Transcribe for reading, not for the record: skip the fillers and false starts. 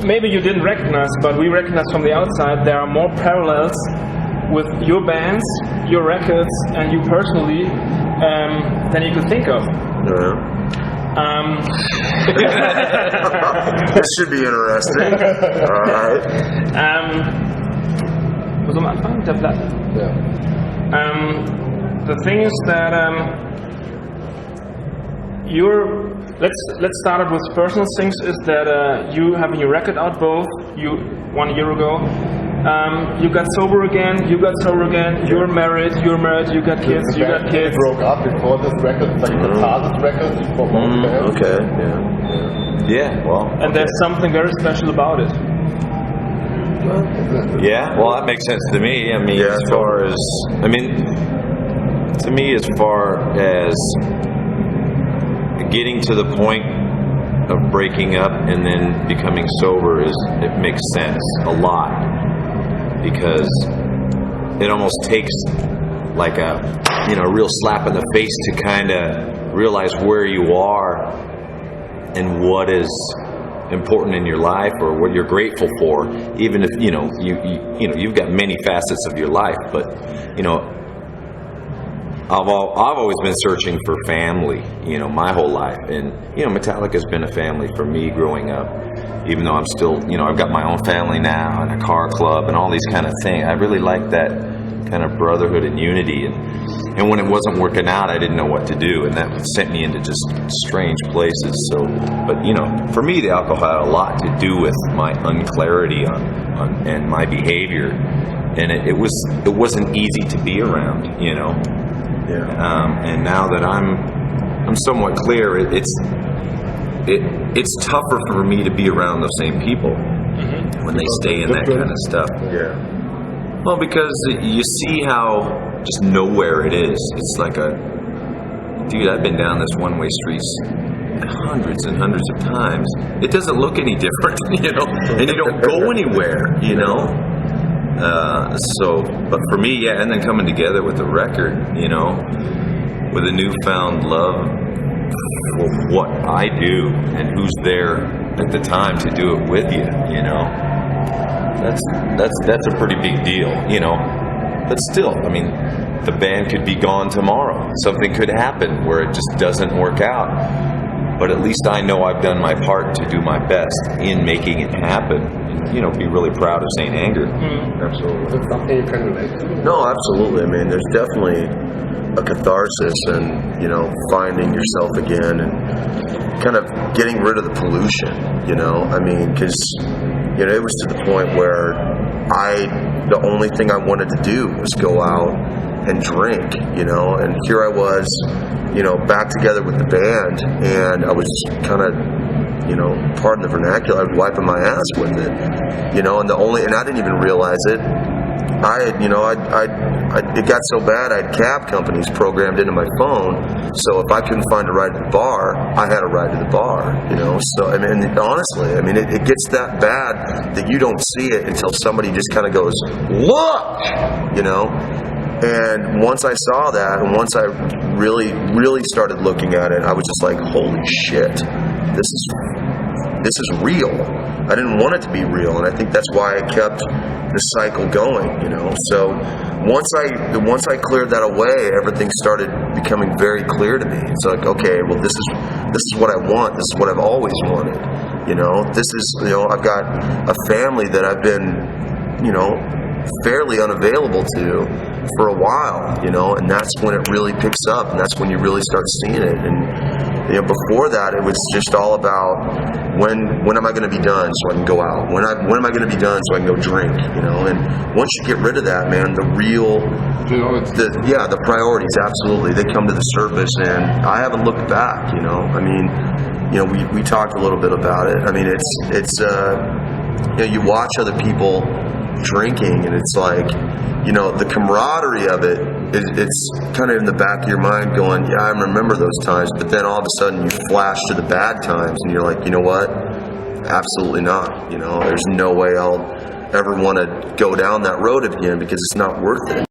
maybe you didn't recognize, but we recognize from the outside there are more parallels with your bands, your records, and you personally than you could think of. This should be interesting. All right. Wo soll man anfangen? Der Platte? Yeah. The thing is that let's start with personal things. Is that you having your record out both 1 year ago. You got sober again. You're married. You got kids. Broke up before this record, like the hardest record for both bands. Okay. Yeah. Well. And there's something very special about it. Yeah. Well, that makes sense to me. I mean, to me, as far as getting to the point of breaking up and then becoming sober it makes sense a lot, because it almost takes like a real slap in the face to kind of realize where you are and what is important in your life or what you're grateful for, even if you've got many facets of your life, but I've always been searching for family, my whole life, and Metallica's been a family for me growing up. Even though I'm still, I've got my own family now and a car club and all these kind of things. I really like that kind of brotherhood and unity. And when it wasn't working out, I didn't know what to do, and that sent me into just strange places. So, but for me, the alcohol had a lot to do with my unclarity on and my behavior, and it wasn't easy to be around, and now that I'm somewhat clear, it's tougher for me to be around those same people when they stay in that kind of stuff. Yeah. Well, because you see how just nowhere it is. It's like dude, I've been down this one-way streets hundreds and hundreds of times. It doesn't look any different, and you don't go anywhere, but for me, yeah, and then coming together with the record, with a newfound love for what I do and who's there at the time to do it with you, that's a pretty big deal, But still, the band could be gone tomorrow. Something could happen where it just doesn't work out. But at least I know I've done my part to do my best in making it happen. And, be really proud of St. Anger. Absolutely. It's something you can relate to. No, absolutely. There's definitely a catharsis and, finding yourself again and kind of getting rid of the pollution, because, it was to the point where the only thing I wanted to do was go out and drink, and here I was, back together with the band, and I was kind of, pardon the vernacular, I was wiping my ass with it, and I didn't even realize it. It got so bad, I had cab companies programmed into my phone, so if I couldn't find a ride to the bar, I had a ride to the bar, so, honestly, it gets that bad that you don't see it until somebody just kind of goes, look, and once I saw that, and once I really, really started looking at it, I was just like, holy shit, this is real. I didn't want it to be real, and I think that's why I kept the cycle going, So once I cleared that away, everything started becoming very clear to me. It's like, okay, well, this is what I want. This is what I've always wanted. This is, I've got a family that I've been, fairly unavailable to for a while, and that's when it really picks up, and that's when you really start seeing it. And before that, it was just all about when am I going to be done so I can go out? When am I going to be done so I can go drink? And once you get rid of that, man, the priorities, absolutely, they come to the surface, and I haven't looked back. We talked a little bit about it. It's you watch other people drinking, and it's like, the camaraderie of it, it's kind of in the back of your mind going, yeah, I remember those times, but then all of a sudden you flash to the bad times, and you're like, you know what? Absolutely not. There's no way I'll ever want to go down that road again, because it's not worth it.